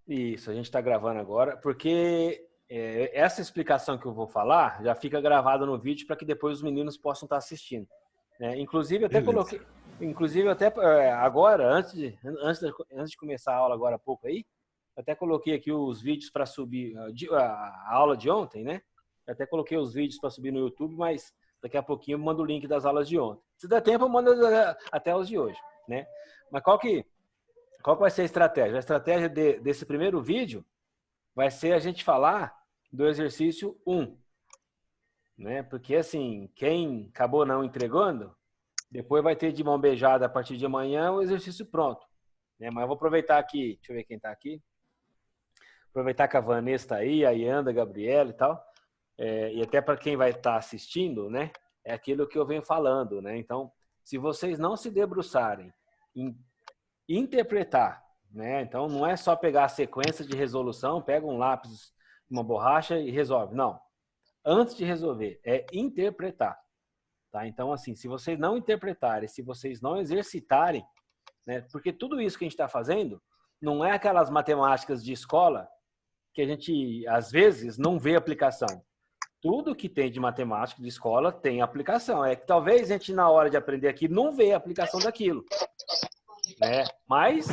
Isso, a gente está gravando agora, porque essa explicação que eu vou falar já fica gravada no vídeo para que depois os meninos possam estar assistindo, né? Inclusive, até Beleza. coloquei, inclusive até agora, antes de começar a aula agora há pouco aí, até coloquei aqui os vídeos para subir, a aula de ontem, né? Eu até coloquei os vídeos para subir no YouTube, mas daqui a pouquinho eu mando o link das aulas de ontem. Se der tempo, eu mando até os de hoje, né? Mas qual que vai ser a estratégia? A estratégia desse primeiro vídeo vai ser a gente falar do exercício 1, né? Porque assim, quem acabou não entregando, depois vai ter de mão beijada a partir de amanhã o exercício pronto, né? Mas eu vou aproveitar aqui, deixa eu ver quem está aqui. Aproveitar que a Vanessa está aí, a Yanda, a Gabriela e tal. E até para quem vai estar assistindo, né? É aquilo que eu venho falando, né? Então, se vocês não se debruçarem em interpretar, né? Então, não é só pegar a sequência de resolução, pega um lápis, uma borracha e resolve. Não. Antes de resolver, é interpretar. Tá? Então, assim, se vocês não interpretarem, se vocês não exercitarem, né? Porque tudo isso que a gente está fazendo não é aquelas matemáticas de escola que a gente, às vezes, não vê aplicação. Tudo que tem de matemática de escola tem aplicação. É que talvez a gente, na hora de aprender aqui, não vê a aplicação daquilo, né? Mas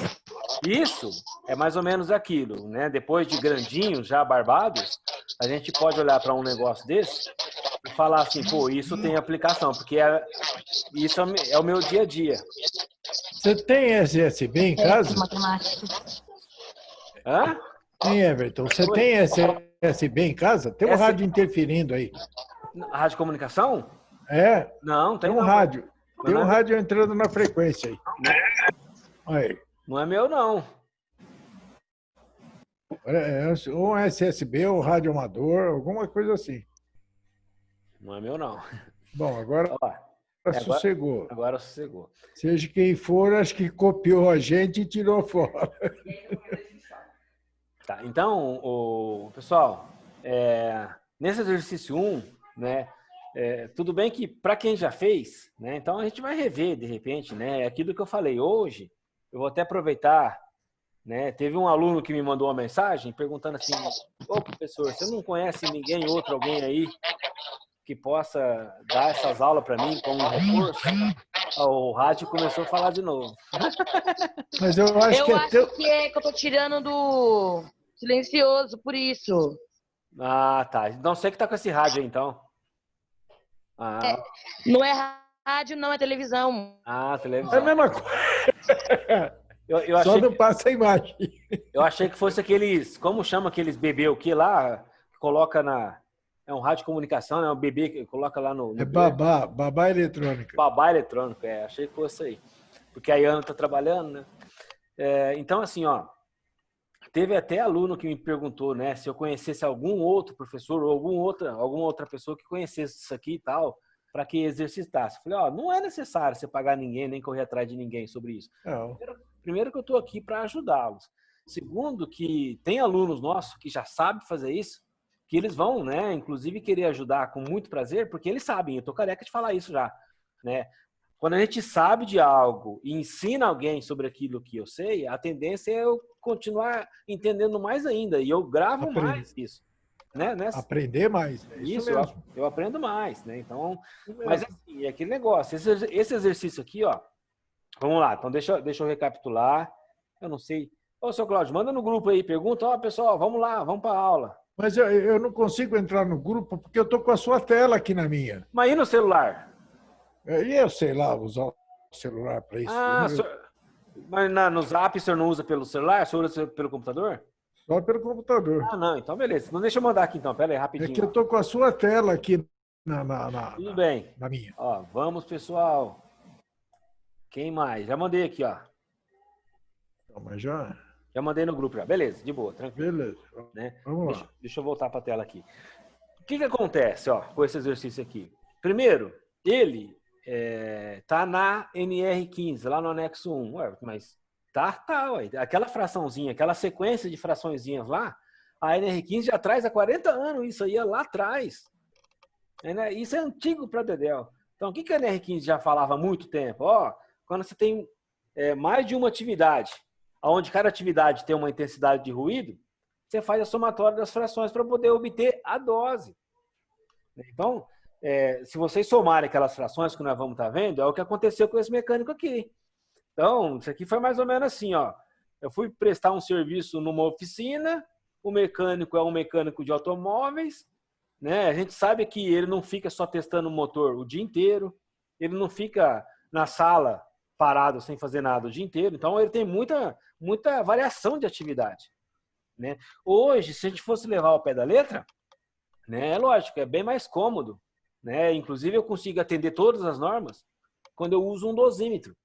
isso é mais ou menos aquilo, né? Depois de grandinhos, já barbados, a gente pode olhar para um negócio desse e falar assim, pô, isso tem aplicação, porque isso é o meu dia a dia. Você tem SSB em casa? Hã? Tem, Everton. Você tem SSB em casa? Tem um rádio interferindo aí. Rádio comunicação? É? Não, tem tem um não. rádio. Mas Tem não um é rádio entrando na frequência aí. Aí. Não é meu, não. Ou um SSB, ou um rádio amador, alguma coisa assim. Não é meu, não. Bom, agora sossegou. Agora sossegou. Seja quem for, acho que copiou a gente e tirou fora. Tá, então, pessoal, nesse exercício 1, né, tudo bem que para quem já fez, né, então a gente vai rever de repente, né, aquilo que eu falei hoje, eu vou até aproveitar, né, teve um aluno que me mandou uma mensagem perguntando assim, ô professor, você não conhece ninguém, alguém aí que possa dar essas aulas para mim como um reforço? O rádio começou a falar de novo. Mas eu acho que que eu tô tirando do silencioso, por isso. Ah, tá. Não sei que tá com esse rádio aí, então. Não é rádio, não é televisão. Ah, televisão. É a mesma coisa. Eu Só não passa a imagem. Eu achei que fosse aqueles... Como chama aqueles bebê o que lá? Coloca na... É um rádio de comunicação, né? Um bebê que coloca lá no... É babá eletrônica. Babá eletrônico, achei que fosse aí. Porque a Ana tá trabalhando, né? Então, assim, ó... Teve até aluno que me perguntou, né? Se eu conhecesse algum outro professor ou alguma outra pessoa que conhecesse isso aqui e tal, para que exercitasse. Eu falei, ó, não é necessário você pagar ninguém, nem correr atrás de ninguém sobre isso. Primeiro que eu estou aqui para ajudá-los. Segundo, que tem alunos nossos que já sabem fazer isso, que eles vão, né, inclusive querer ajudar com muito prazer, porque eles sabem, eu tô careca de falar isso já, né? Quando a gente sabe de algo e ensina alguém sobre aquilo que eu sei, a tendência é eu continuar entendendo mais ainda, e eu gravo mais isso. Né? Aprender mais. Isso mesmo. Eu aprendo mais, né? Então, mas assim, é aquele negócio, esse exercício aqui, ó, vamos lá, então deixa eu recapitular, eu não sei. Ô, seu Cláudio, manda no grupo aí, pergunta, ó, pessoal, vamos lá, vamos para a aula. Mas eu não consigo entrar no grupo porque eu tô com a sua tela aqui na minha. Mas e no celular? E eu sei lá usar o celular para isso. Mas no Zap o senhor não usa pelo celular? O senhor usa pelo computador? Só pelo computador. Ah, não, então beleza. Não deixa eu mandar aqui então, pera aí, rapidinho. É que eu tô com a sua tela aqui Tudo bem. Na minha. Ó, vamos, pessoal. Quem mais? Já mandei aqui, ó. Mas já mandei no grupo já. Beleza, de boa, tranquilo. Beleza. Né? Vamos lá. Deixa eu voltar para a tela aqui. O que acontece, ó, com esse exercício aqui? Primeiro, ele tá na NR15, lá no anexo 1. Ué, mas ué. Aquela fraçãozinha, aquela sequência de fraçõezinhas lá, a NR15 já traz há 40 anos, isso aí é lá atrás. Isso é antigo para Dedéu. Então, o que a NR15 já falava há muito tempo? Ó, quando você tem mais de uma atividade, onde cada atividade tem uma intensidade de ruído, você faz a somatória das frações para poder obter a dose. Então, se vocês somarem aquelas frações que nós vamos estar vendo, é o que aconteceu com esse mecânico aqui. Então, isso aqui foi mais ou menos assim, ó. Eu fui prestar um serviço numa oficina, o mecânico é um mecânico de automóveis, né? A gente sabe que ele não fica só testando o motor o dia inteiro, ele não fica na sala parado sem fazer nada o dia inteiro, então ele tem muita variação de atividade, né? Hoje, se a gente fosse levar ao pé da letra, né, é lógico, é bem mais cômodo, né? Inclusive eu consigo atender todas as normas quando eu uso um dosímetro.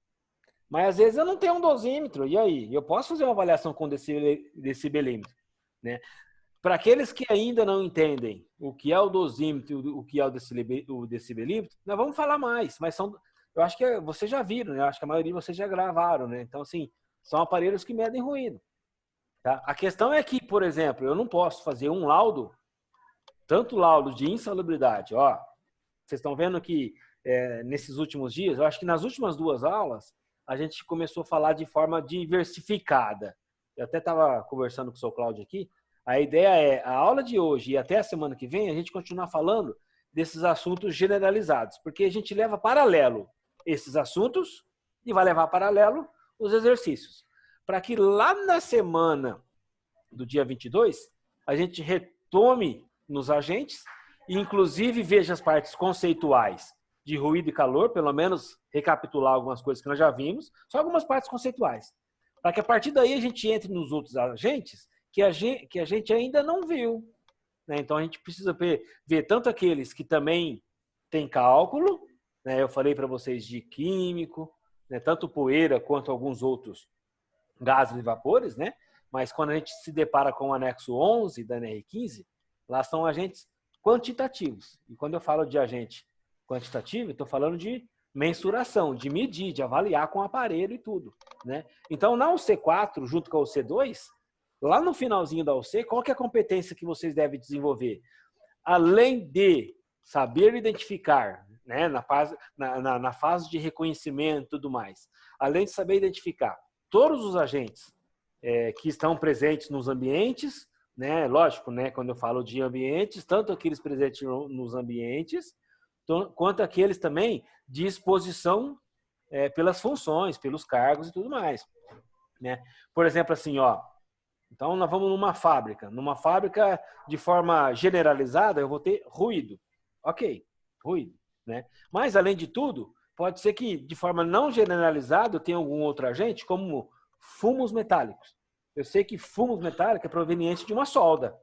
Mas às vezes eu não tenho um dosímetro, e aí? Eu posso fazer uma avaliação com decibelímetro, né? Para aqueles que ainda não entendem o que é o dosímetro, o que é o decibelímetro, nós vamos falar mais, mas eu acho que vocês já viram, né? Eu acho que a maioria de vocês já gravaram, né? Então, assim, são aparelhos que medem ruído. Tá? A questão é que, por exemplo, eu não posso fazer um laudo, tanto laudo de insalubridade, ó, vocês estão vendo que nesses últimos dias, eu acho que nas últimas 2 aulas, a gente começou a falar de forma diversificada. Eu até estava conversando com o seu Cláudio aqui. A ideia é, a aula de hoje e até a semana que vem, a gente continuar falando desses assuntos generalizados, porque a gente leva paralelo esses assuntos e vai levar paralelo os exercícios. Para que lá na semana do dia 22, a gente retome nos agentes e, inclusive, veja as partes conceituais de ruído e calor, pelo menos recapitular algumas coisas que nós já vimos, só algumas partes conceituais. Para que a partir daí a gente entre nos outros agentes que a gente ainda não viu, né? Então a gente precisa ver tanto aqueles que também têm cálculo, né? Eu falei para vocês de químico, né? Tanto poeira quanto alguns outros gases e vapores, né? Mas quando a gente se depara com o anexo 11 da NR15, lá são agentes quantitativos. E quando eu falo de agente quantitativo, estou falando de mensuração, de medir, de avaliar com o aparelho e tudo, né? Então, na UC4, junto com a UC2, lá no finalzinho da UC, qual que é a competência que vocês devem desenvolver? Além de saber identificar, né, na fase de reconhecimento e tudo mais, além de saber identificar todos os agentes que estão presentes nos ambientes, né, lógico, né, quando eu falo de ambientes, tanto aqueles presentes nos ambientes, quanto aqueles também de exposição pelas funções, pelos cargos e tudo mais, né? Por exemplo, assim, ó, então nós vamos numa fábrica de forma generalizada, eu vou ter ruído, ok, ruído, né? Mas além de tudo, pode ser que de forma não generalizada eu tenha algum outro agente, como fumos metálicos. Eu sei que fumos metálicos é proveniente de uma solda,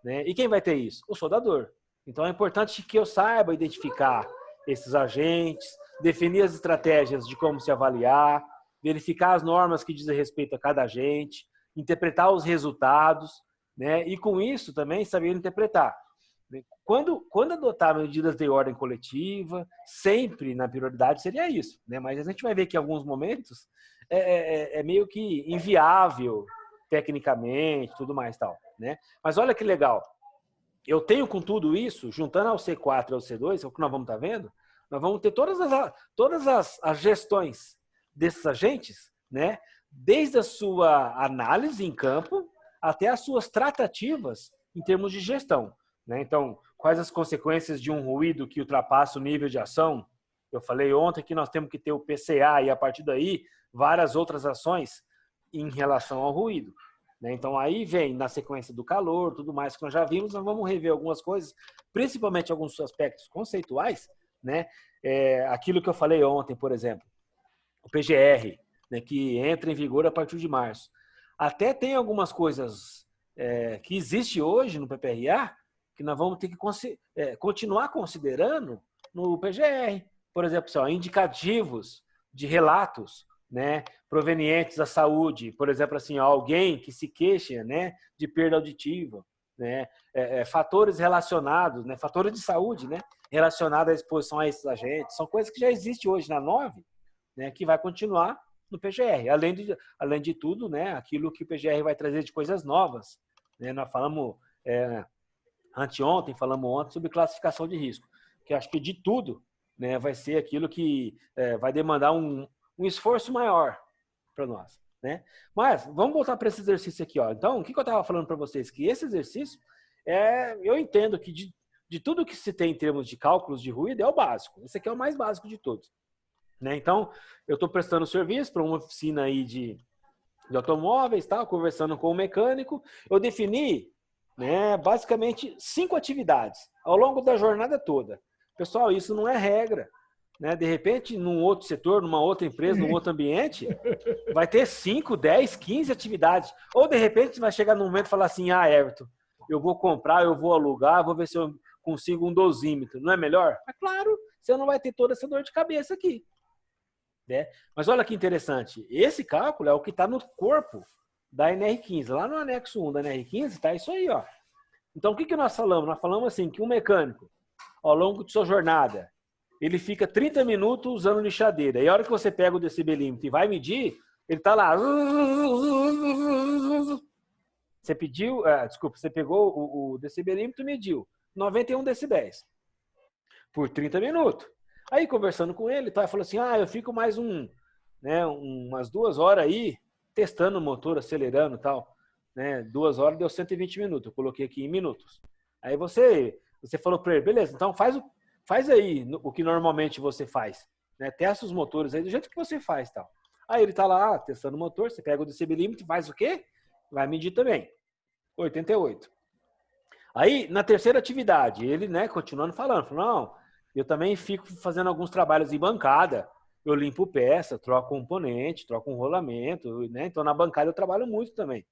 né? E quem vai ter isso? O soldador. Então é importante que eu saiba identificar esses agentes, definir as estratégias de como se avaliar, verificar as normas que dizem respeito a cada agente, interpretar os resultados, né? E com isso também saber interpretar. Quando adotar medidas de ordem coletiva, sempre na prioridade seria isso, né? Mas a gente vai ver que em alguns momentos é meio que inviável tecnicamente, tudo mais tal, né? Mas olha que legal. Eu tenho com tudo isso, juntando ao C4 e ao C2, é o que nós vamos estar vendo, nós vamos ter todas as gestões desses agentes, né? Desde a sua análise em campo até as suas tratativas em termos de gestão, né? Então, quais as consequências de um ruído que ultrapassa o nível de ação? Eu falei ontem que nós temos que ter o PCA e, a partir daí, várias outras ações em relação ao ruído. Então, aí vem na sequência do calor, tudo mais que nós já vimos, nós vamos rever algumas coisas, principalmente alguns aspectos conceituais, né? Aquilo que eu falei ontem, por exemplo, o PGR, né, que entra em vigor a partir de março. Até tem algumas coisas que existem hoje no PPRA que nós vamos ter que continuar considerando no PGR. Por exemplo, assim, ó, indicativos de relatos, né, provenientes da saúde, por exemplo, assim, alguém que se queixa, né, de perda auditiva, né, fatores relacionados, né, fatores de saúde, né, relacionados à exposição a esses agentes, são coisas que já existem hoje na 9, né, que vai continuar no PGR. Além de tudo, né, aquilo que o PGR vai trazer de coisas novas, né, nós falamos falamos ontem sobre classificação de risco, que acho que de tudo, né, vai ser aquilo que vai demandar um esforço maior para nós. né? Mas vamos voltar para esse exercício aqui, ó. Então, o que eu estava falando para vocês? Que esse exercício, eu entendo que de tudo que se tem em termos de cálculos de ruído, é o básico. Esse aqui é o mais básico de todos, né? Então, eu estou prestando serviço para uma oficina aí de automóveis, tá? Conversando com o mecânico. Eu defini, né, basicamente 5 atividades ao longo da jornada toda. Pessoal, isso não é regra, né? De repente, num outro setor, numa outra empresa, num outro ambiente, vai ter 5, 10, 15 atividades. Ou, de repente, vai chegar num momento e falar assim, Everton, eu vou comprar, eu vou alugar, vou ver se eu consigo um dosímetro. Não é melhor? É claro, você não vai ter toda essa dor de cabeça aqui, né? Mas olha que interessante. Esse cálculo é o que está no corpo da NR15. Lá no anexo 1 da NR15 está isso aí, ó. Então, o que nós falamos? Nós falamos assim, que um mecânico, ao longo de sua jornada, ele fica 30 minutos usando lixadeira. E a hora que você pega o decibelímetro e vai medir, ele está lá. Você pediu, desculpa, você pegou o decibelímetro e mediu 91 decibéis por 30 minutos. Aí, conversando com ele, ele falou assim, eu fico mais umas 2 horas aí, testando o motor, acelerando e tal. Né? 2 horas deu 120 minutos. Eu coloquei aqui em minutos. Aí você falou para ele, beleza, então faz aí o que normalmente você faz. Né? Testa os motores aí do jeito que você faz. Tal. Aí ele tá lá testando o motor, você pega o decibelímetro, faz o quê? Vai medir também. 88. Aí, na terceira atividade, ele, né, continuando falando, não, eu também fico fazendo alguns trabalhos em bancada. Eu limpo peça, troco componente, troco um rolamento, né? Então, na bancada eu trabalho muito também.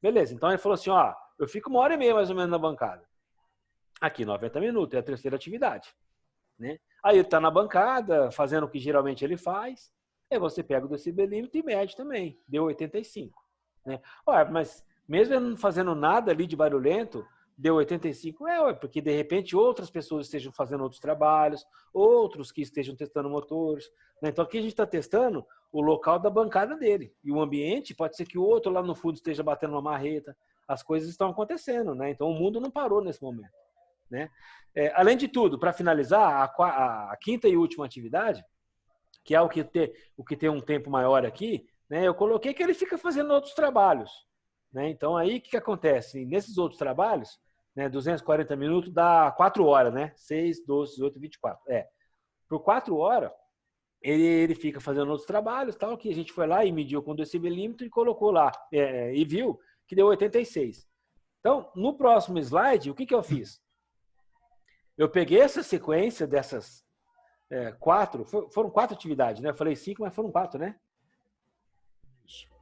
Beleza, então ele falou assim, eu fico 1h30 mais ou menos na bancada. Aqui, 90 minutos, é a terceira atividade, né? Aí ele está na bancada, fazendo o que geralmente ele faz, aí você pega o decibelímetro e mede também, deu 85, né? Mas mesmo ele não fazendo nada ali de barulhento, deu 85, porque de repente outras pessoas estejam fazendo outros trabalhos, outros que estejam testando motores, né? Então aqui a gente está testando o local da bancada dele, e o ambiente pode ser que o outro lá no fundo esteja batendo uma marreta, as coisas estão acontecendo, né? Então o mundo não parou nesse momento, né? Além de tudo, para finalizar, a quinta e última atividade, que é o que tem um tempo maior aqui, né? Eu coloquei que ele fica fazendo outros trabalhos, né? Então aí o que acontece? Nesses outros trabalhos, né, 240 minutos dá 4 horas, né? 6, 12, 18, 24. Por 4 horas, ele fica fazendo outros trabalhos, tal, que a gente foi lá e mediu com o decibelímetro e colocou lá, e viu que deu 86. Então, no próximo slide, o que eu fiz? Eu peguei essa sequência dessas 4, foram 4 atividades, né? Eu falei 5, mas foram 4, né?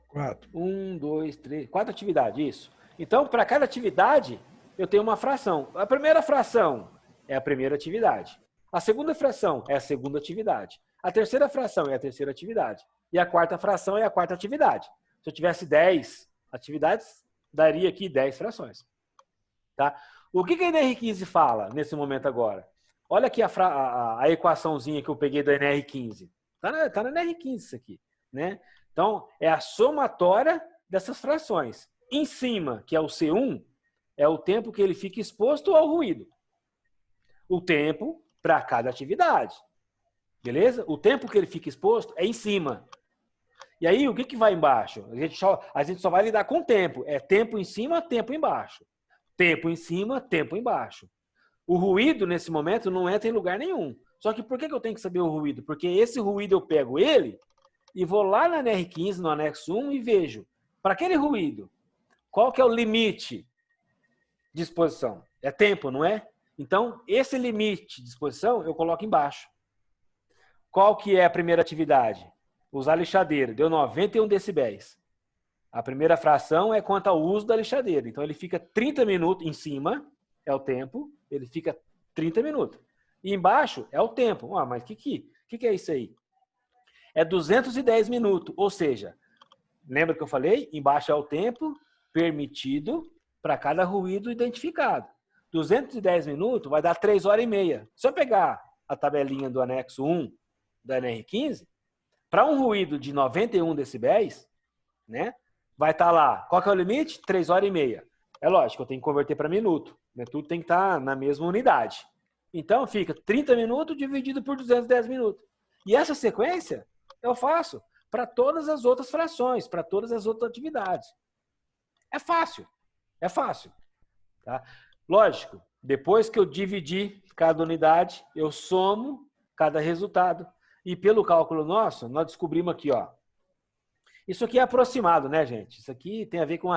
4. 1, 2, 3, 4 atividades, isso. Então, para cada atividade, eu tenho uma fração. A primeira fração é a primeira atividade. A segunda fração é a segunda atividade. A terceira fração é a terceira atividade. E a quarta fração é a quarta atividade. Se eu tivesse 10 atividades, daria aqui 10 frações. Tá? O que a NR15 fala nesse momento agora? Olha aqui a equaçãozinha que eu peguei da NR15. Tá na NR15 isso aqui, né? Então, é a somatória dessas frações. Em cima, que é o C1, é o tempo que ele fica exposto ao ruído. O tempo para cada atividade. Beleza? O tempo que ele fica exposto é em cima. E aí, o que vai embaixo? A gente só vai lidar com o tempo. É tempo em cima, tempo embaixo. Tempo em cima, tempo embaixo. O ruído, nesse momento, não entra em lugar nenhum. Só que por que eu tenho que saber o ruído? Porque esse ruído eu pego ele e vou lá na NR15, no anexo 1, e vejo, para aquele ruído, qual que é o limite de exposição? É tempo, não é? Então, esse limite de exposição eu coloco embaixo. Qual que é a primeira atividade? Usar lixadeira. Deu 91 decibéis. A primeira fração é quanto ao uso da lixadeira. Então, ele fica 30 minutos em cima, é o tempo, ele fica 30 minutos. E embaixo é o tempo. Mas o que é isso aí? É 210 minutos. Ou seja, lembra que eu falei? Embaixo é o tempo permitido para cada ruído identificado. 210 minutos vai dar 3 horas e meia. Se eu pegar a tabelinha do anexo 1 da NR15, para um ruído de 91 decibéis, né, vai estar lá. Qual que é o limite? 3 horas e meia. É lógico, eu tenho que converter para minuto. Né? Tudo tem que estar na mesma unidade. Então, fica 30 minutos dividido por 210 minutos. E essa sequência eu faço para todas as outras frações, para todas as outras atividades. É fácil. É fácil. Tá? Lógico, depois que eu dividir cada unidade, eu somo cada resultado. E pelo cálculo nosso, nós descobrimos aqui, ó. Isso aqui é aproximado, né, gente? Isso aqui tem a ver com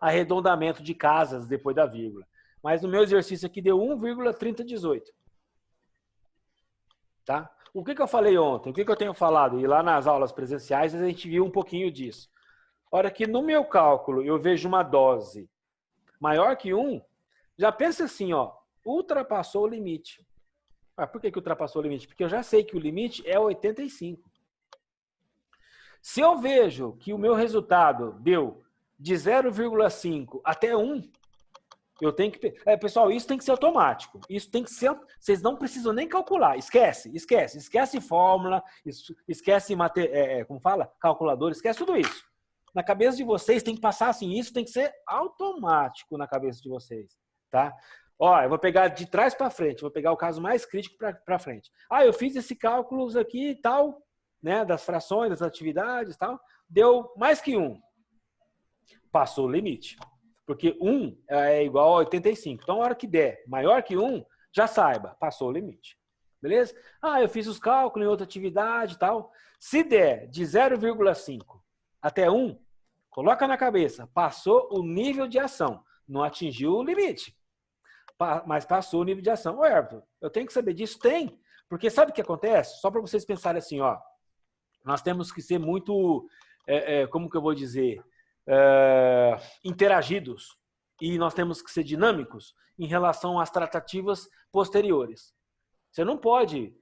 arredondamento de casas depois da vírgula. Mas no meu exercício aqui deu 1,3018. Tá? O que eu falei ontem? O que eu tenho falado? E lá nas aulas presenciais a gente viu um pouquinho disso. A hora que no meu cálculo eu vejo uma dose maior que 1, já pensa assim, ó, ultrapassou o limite. Ah, por que ultrapassou o limite? Porque eu já sei que o limite é 85. Se eu vejo que o meu resultado deu de 0,5 até 1, eu tenho que... pessoal, isso tem que ser automático. Isso tem que ser... Vocês não precisam nem calcular. Esquece fórmula, esquece como fala? Calculador, esquece tudo isso. Na cabeça de vocês tem que passar assim, isso tem que ser automático na cabeça de vocês, tá? Ó, eu vou pegar de trás para frente, vou pegar o caso mais crítico para frente. Ah, eu fiz esse cálculo aqui e tal, né, das frações, das atividades e tal, deu mais que 1. Passou o limite. Porque 1 é igual a 85. Então, a hora que der maior que 1, já saiba, passou o limite. Beleza? Ah, eu fiz os cálculos em outra atividade e tal. Se der de 0,5 até 1, coloca na cabeça, passou o nível de ação. Não atingiu o limite, mas passou o nível de ação. Ô, Everton, eu tenho que saber disso? Tem. Porque sabe o que acontece? Só para vocês pensarem assim, ó. Nós temos que ser muito, como que eu vou dizer, interagidos. E nós temos que ser dinâmicos em relação às tratativas posteriores. Você não pode...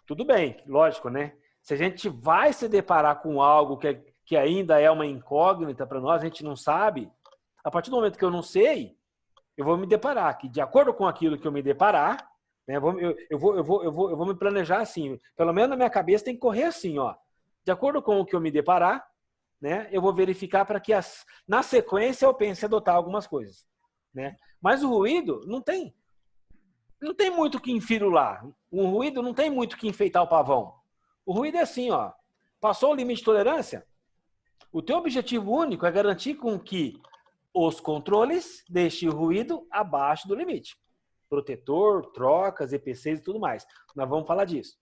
Tudo bem, lógico, né? Se a gente vai se deparar com algo que ainda é uma incógnita para nós, a gente não sabe, a partir do momento que eu não sei, eu vou me deparar, que de acordo com aquilo que eu me deparar, né, eu vou me planejar assim, pelo menos na minha cabeça tem que correr assim, ó. De acordo com o que eu me deparar, né, eu vou verificar para que na sequência eu pense em adotar algumas coisas, né? Mas o ruído não tem muito que enfirular. O ruído não tem muito que enfeitar o pavão. O ruído é assim, ó. Passou o limite de tolerância? O teu objetivo único é garantir com que os controles deixem o ruído abaixo do limite. Protetor, trocas, EPCs e tudo mais. Nós vamos falar disso.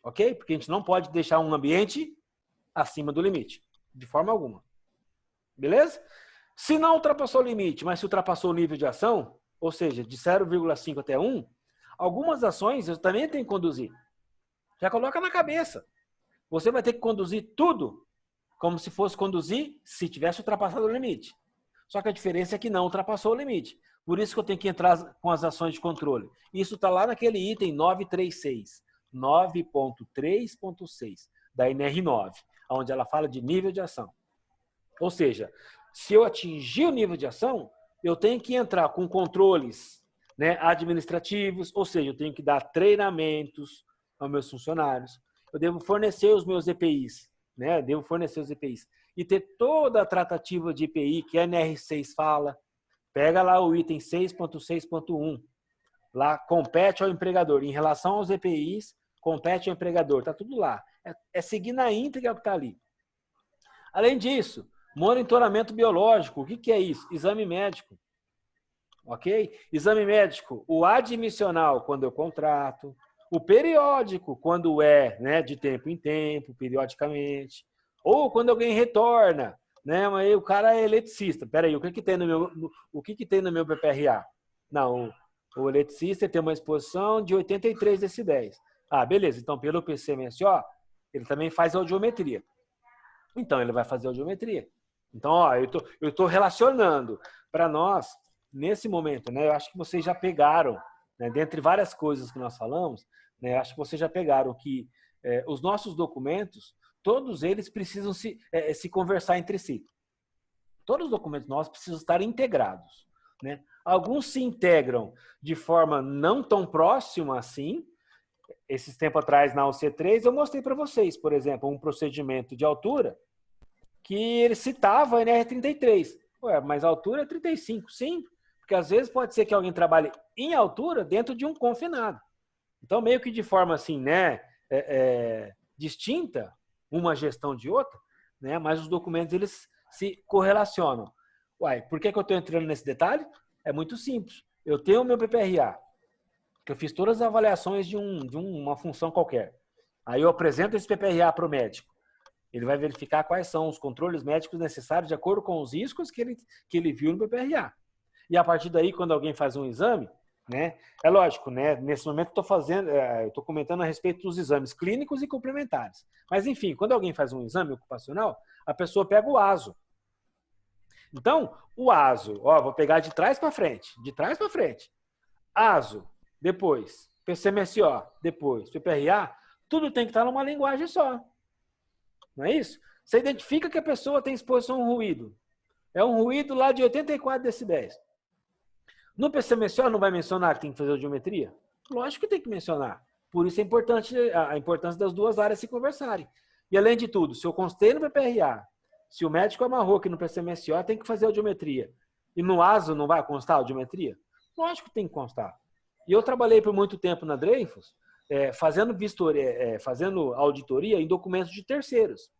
Ok? Porque a gente não pode deixar um ambiente acima do limite. De forma alguma. Beleza? Se não ultrapassou o limite, mas se ultrapassou o nível de ação, ou seja, de 0,5 até 1, algumas ações eu também tenho que conduzir. Já coloca na cabeça. Você vai ter que conduzir tudo como se fosse conduzir se tivesse ultrapassado o limite. Só que a diferença é que não ultrapassou o limite. Por isso que eu tenho que entrar com as ações de controle. Isso está lá naquele item 936, 9.3.6 da NR9, onde ela fala de nível de ação. Ou seja, se eu atingir o nível de ação, eu tenho que entrar com controles, né, administrativos, ou seja, eu tenho que dar treinamentos aos meus funcionários. Eu devo fornecer os meus EPIs, né? Devo fornecer os EPIs. E ter toda a tratativa de EPI que a NR6 fala. Pega lá o item 6.6.1. Lá, compete ao empregador. Em relação aos EPIs, compete ao empregador. Está tudo lá. É seguir na íntegra o que está ali. Além disso, monitoramento biológico. O que é isso? Exame médico. Ok? Exame médico. O admissional, quando eu contrato. O periódico, quando é, né, de tempo em tempo, periodicamente. Ou quando alguém retorna, né, mas aí o cara é eletricista. Peraí, o que tem no meu PPRA? Não, o eletricista tem uma exposição de 83 decibéis. Ah, beleza. Então, pelo PCMSO, ele também faz audiometria. Então, ele vai fazer audiometria. Então, ó, eu estou relacionando para nós, nesse momento, né, eu acho que vocês já pegaram, né, dentre várias coisas que nós falamos, né, acho que vocês já pegaram que os nossos documentos, todos eles precisam se conversar entre si. Todos os documentos nossos precisam estar integrados, né? Alguns se integram de forma não tão próxima assim. Esses tempos atrás, na UC3, eu mostrei para vocês, por exemplo, um procedimento de altura que ele citava a NR33. Ué, mas a altura é 35, sim, porque às vezes pode ser que alguém trabalhe em altura dentro de um confinado. Então, meio que de forma assim, né, distinta, uma gestão de outra, né? Mas os documentos eles se correlacionam. Uai, por que eu estou entrando nesse detalhe? É muito simples. Eu tenho o meu PPRA, que eu fiz todas as avaliações de uma função qualquer. Aí eu apresento esse PPRA para o médico. Ele vai verificar quais são os controles médicos necessários de acordo com os riscos que ele viu no PPRA. E a partir daí, quando alguém faz um exame, né, é lógico, né, nesse momento eu estou comentando a respeito dos exames clínicos e complementares. Mas, enfim, quando alguém faz um exame ocupacional, a pessoa pega o ASO. Então, o ASO, vou pegar de trás para frente. ASO, depois, PCMSO, depois, PPRA, tudo tem que estar numa linguagem só. Não é isso? Você identifica que a pessoa tem exposição a um ruído. É um ruído lá de 84 decibéis. No PCMSO não vai mencionar que tem que fazer audiometria? Lógico que tem que mencionar. Por isso é importante a importância das duas áreas se conversarem. E além de tudo, se eu constei no PPRA, se o médico amarrou que no PCMSO tem que fazer audiometria, e no ASO não vai constar audiometria? Lógico que tem que constar. E eu trabalhei por muito tempo na Dreyfus, fazendo auditoria em documentos de terceiros.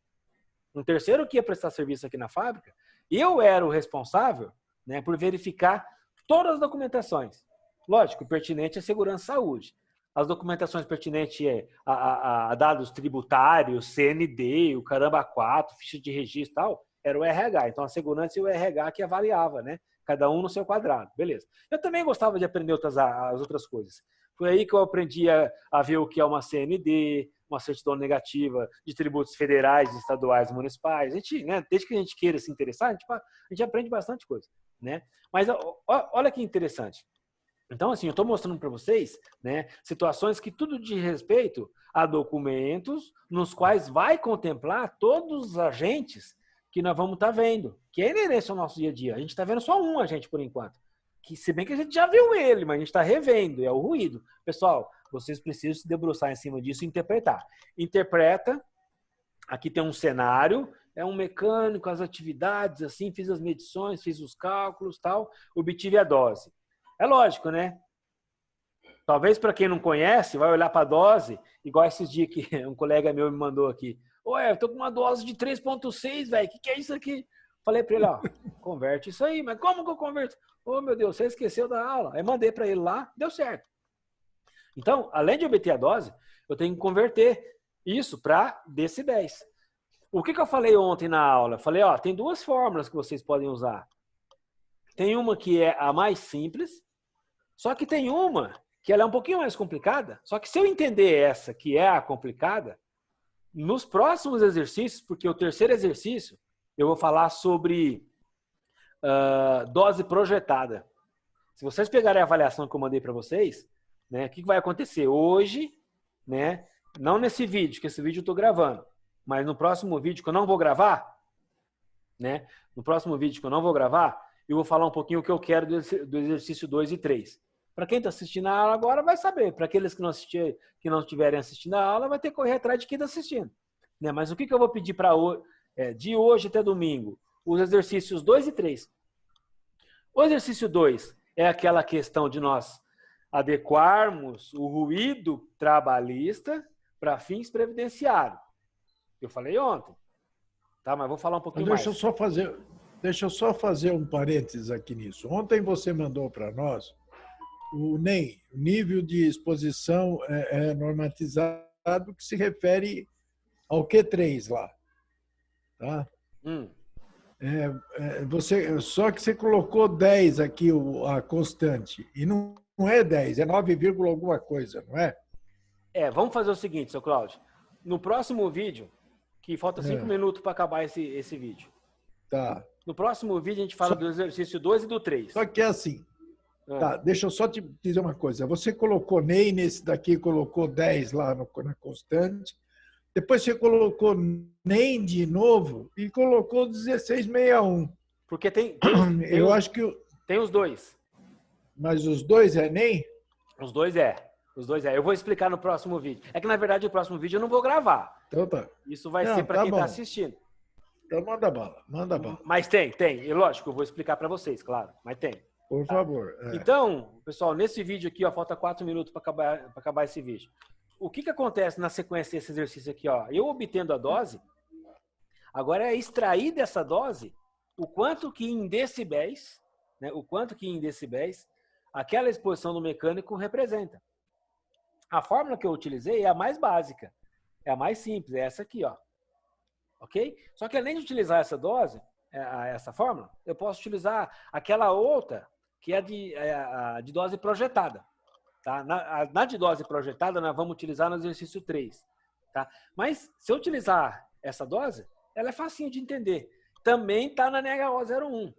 Um terceiro que ia prestar serviço aqui na fábrica, eu era o responsável, né, por verificar todas as documentações. Lógico, pertinente é segurança e saúde. As documentações pertinentes a dados tributários, CND, o caramba 4, ficha de registro e tal, era o RH. Então, a segurança e o RH que avaliava, né? Cada um no seu quadrado. Beleza. Eu também gostava de aprender as outras coisas. Foi aí que eu aprendi a ver o que é uma CND, uma certidão negativa de tributos federais, estaduais e municipais. A gente, né, desde que a gente queira se interessar, a gente aprende bastante coisa, né? Mas olha que interessante. Então, assim, eu estou mostrando para vocês, né, situações que tudo diz respeito a documentos nos quais vai contemplar todos os agentes que nós vamos estar vendo, que é inerente ao nosso dia a dia. A gente está vendo só um agente por enquanto. Que, se bem que a gente já viu ele, mas a gente está revendo, é o ruído. Pessoal, vocês precisam se debruçar em cima disso e interpretar. Interpreta, aqui tem um cenário, é um mecânico, as atividades, assim, fiz as medições, fiz os cálculos, tal, obtive a dose. É lógico, né? Talvez para quem não conhece, vai olhar para a dose, igual esses dias que um colega meu me mandou aqui. Eu tô com uma dose de 3,6, velho, o que é isso aqui? Falei para ele, converte isso aí, mas como que eu converto? Meu Deus, você esqueceu da aula. Aí mandei para ele lá, deu certo. Então, além de obter a dose, eu tenho que converter isso para decibéis. O que eu falei ontem na aula? Falei, tem duas fórmulas que vocês podem usar. Tem uma que é a mais simples, só que tem uma que ela é um pouquinho mais complicada. Só que se eu entender essa, que é a complicada, nos próximos exercícios, porque o terceiro exercício, eu vou falar sobre dose projetada. Se vocês pegarem a avaliação que eu mandei para vocês, né, o que vai acontecer? Hoje, né, não nesse vídeo, que esse vídeo eu estou gravando, mas no próximo vídeo que eu não vou gravar, né, eu vou falar um pouquinho o que eu quero do exercício 2 e 3. Para quem está assistindo a aula agora vai saber. Para aqueles que não estiverem assistindo a aula, vai ter que correr atrás de quem está assistindo. Né? Mas o que eu vou pedir para de hoje até domingo? Os exercícios 2 e 3. O exercício 2 é aquela questão de nós adequarmos o ruído trabalhista para fins previdenciários. Eu falei ontem. Tá, mas vou falar um pouquinho mais. Deixa eu só fazer um parênteses aqui nisso. Ontem você mandou para nós o NEM, o nível de exposição normatizado, que se refere ao Q3 lá. Tá? Só que você colocou 10 aqui, a constante, e não é 10, é 9, alguma coisa, não é? Vamos fazer o seguinte, seu Cláudio. No próximo vídeo, que falta 5 minutos para acabar esse vídeo. Tá. No próximo vídeo a gente fala do exercício 2 e do 3. Só que é assim. Tá, deixa eu só te dizer uma coisa. Você colocou NEM nesse daqui, colocou 10 lá na constante. Depois você colocou NEM de novo e colocou 1661. Porque tem eu acho que tem os dois. Mas os dois é NEM? Os dois é. Eu vou explicar no próximo vídeo. É que, na verdade, o próximo vídeo eu não vou gravar. Então tá. Isso vai ser para quem está assistindo. Então manda bala. Mas tem. E lógico, eu vou explicar para vocês, claro. Mas tem. Por favor. Então, pessoal, nesse vídeo aqui, falta 4 minutos para acabar esse vídeo. o que acontece na sequência desse exercício aqui, ó? Eu obtendo a dose, agora é extrair dessa dose o quanto que em decibéis, né? O quanto que em decibéis aquela exposição do mecânico representa. A fórmula que eu utilizei é a mais básica, é a mais simples, é essa aqui, ó. Ok? Só que além de utilizar essa dose, essa fórmula, eu posso utilizar aquela outra que é a de dose projetada. Tá? Na de dose projetada, nós vamos utilizar no exercício 3. Tá? Mas, se eu utilizar essa dose, ela é facinho de entender. Também está na NHO01.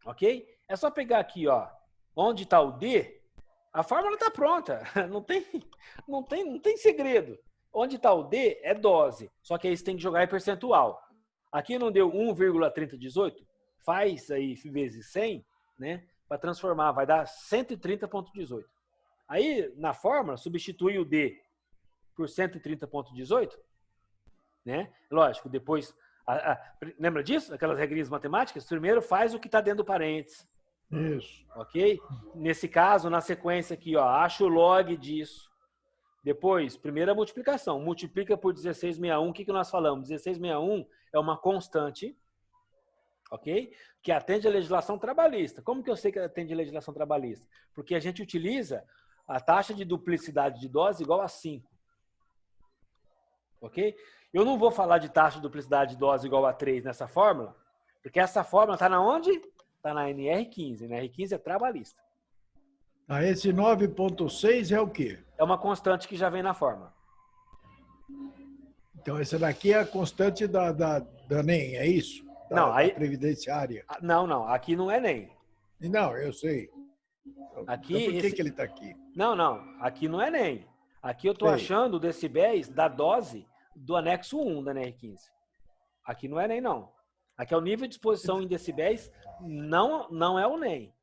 Ok? É só pegar aqui, ó, onde está o D, a fórmula está pronta. Não tem segredo. Onde está o D é dose. Só que aí você tem que jogar em percentual. Aqui não deu 1,3018? Faz aí vezes 100, né? Para transformar, vai dar 130,18. Aí, na fórmula, substitui o D por 130,18, né? Lógico, depois... lembra disso? Aquelas regrinhas matemáticas? Primeiro faz o que está dentro do parênteses. Isso. Ok? Nesse caso, na sequência aqui, ó, acha o log disso. Depois, primeira multiplicação. Multiplica por 1661. O que nós falamos? 1661 é uma constante, ok? Que atende a legislação trabalhista. Como que eu sei que atende a legislação trabalhista? Porque a gente utiliza a taxa de duplicidade de dose igual a 5. Ok? Eu não vou falar de taxa de duplicidade de dose igual a 3 nessa fórmula, porque essa fórmula está na onde? Está na NR15. NR15 é trabalhista. Esse 9,6 é o quê? É uma constante que já vem na fórmula. Então, essa daqui é a constante da NEM, é isso? Da previdenciária. Não. Aqui não é NEM. Não, eu sei. Aqui, então, por que ele está aqui? Não. Aqui não é NEM. Aqui eu estou achando decibéis da dose do anexo 1 da NR15. Aqui não é NEM, não. Aqui é o nível de exposição em decibéis, não é o NEM.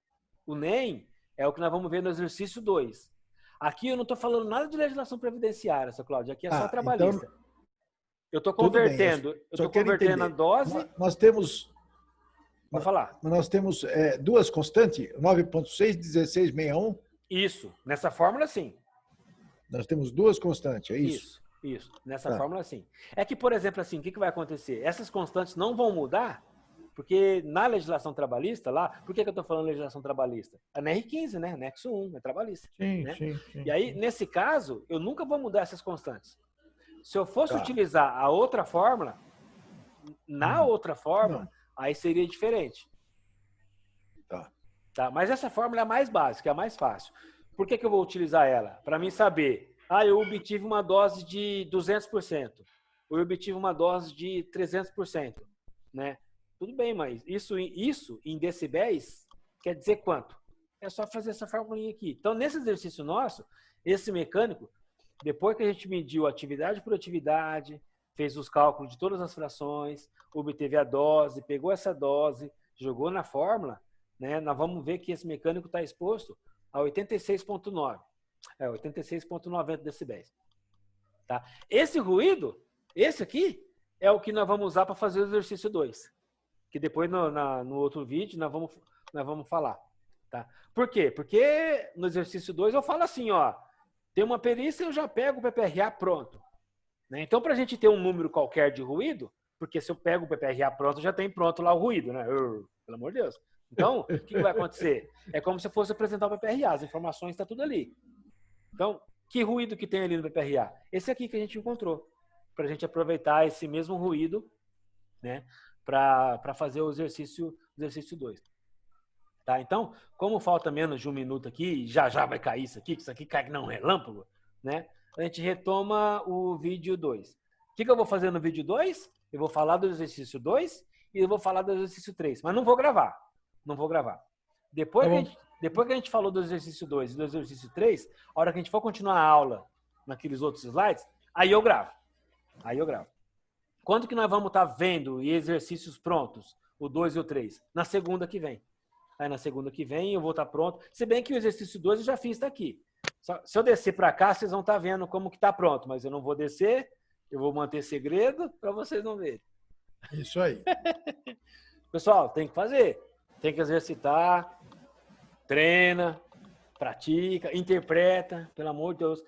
O NEM é o que nós vamos ver no exercício 2. Aqui eu não estou falando nada de legislação previdenciária, seu Cláudio. Aqui é só trabalhista. Então, eu estou convertendo, a dose... Nós temos... Pode falar. Nós temos duas constantes, 9,6, 1661? Isso. Nessa fórmula, sim. Nós temos duas constantes, é isso? Isso. Nessa fórmula, sim. É que, por exemplo, assim, o que vai acontecer? Essas constantes não vão mudar, porque na legislação trabalhista, lá... Por que eu estou falando legislação trabalhista? É na R15, né? Anexo 1, é trabalhista. Sim, né? sim. E aí, nesse caso, eu nunca vou mudar essas constantes. Se eu fosse utilizar a outra fórmula, outra fórmula, aí seria diferente. Tá? Mas essa fórmula é a mais básica, é a mais fácil. Por que eu vou utilizar ela? Para mim saber, eu obtive uma dose de 200%, ou eu obtive uma dose de 300%, né? Tudo bem, mas isso em decibéis quer dizer quanto? É só fazer essa formulinha aqui. Então, nesse exercício nosso, esse mecânico, depois que a gente mediu atividade por atividade, fez os cálculos de todas as frações, obteve a dose, pegou essa dose, jogou na fórmula, né? Nós vamos ver que esse mecânico está exposto a 86,9. 86,90 decibéis. Tá? Esse ruído, esse aqui, é o que nós vamos usar para fazer o exercício 2. Que depois no outro vídeo nós vamos falar. Tá? Por quê? Porque no exercício 2 eu falo assim, ó, tem uma perícia, eu já pego o PPRA pronto. Né? Então, para a gente ter um número qualquer de ruído, porque se eu pego o PPRA pronto, já tem pronto lá o ruído, né? Pelo amor de Deus. Então, o que vai acontecer? É como se eu fosse apresentar o PPRA, as informações estão tudo ali. Então, que ruído que tem ali no PPRA? Esse aqui que a gente encontrou, para a gente aproveitar esse mesmo ruído, né? Para fazer o exercício 2. Tá? Então, como falta menos de 1 minuto aqui, já vai cair isso aqui, que isso aqui cai que não é relâmpago, né? A gente retoma o vídeo 2. O que eu vou fazer no vídeo 2? Eu vou falar do exercício 2 e eu vou falar do exercício 3, mas não vou gravar. Depois que a gente falou do exercício 2 e do exercício 3, a hora que a gente for continuar a aula naqueles outros slides, aí eu gravo. Quando que nós vamos estar vendo e exercícios prontos, o 2 e o 3? Na segunda que vem. Aí na segunda que vem eu vou estar pronto. Se bem que o exercício 2 eu já fiz daqui. Se eu descer para cá, vocês vão estar vendo como que está pronto, mas eu não vou descer, eu vou manter segredo para vocês não verem. Isso aí. Pessoal, tem que fazer. Tem que exercitar, treina, pratica, interpreta, pelo amor de Deus.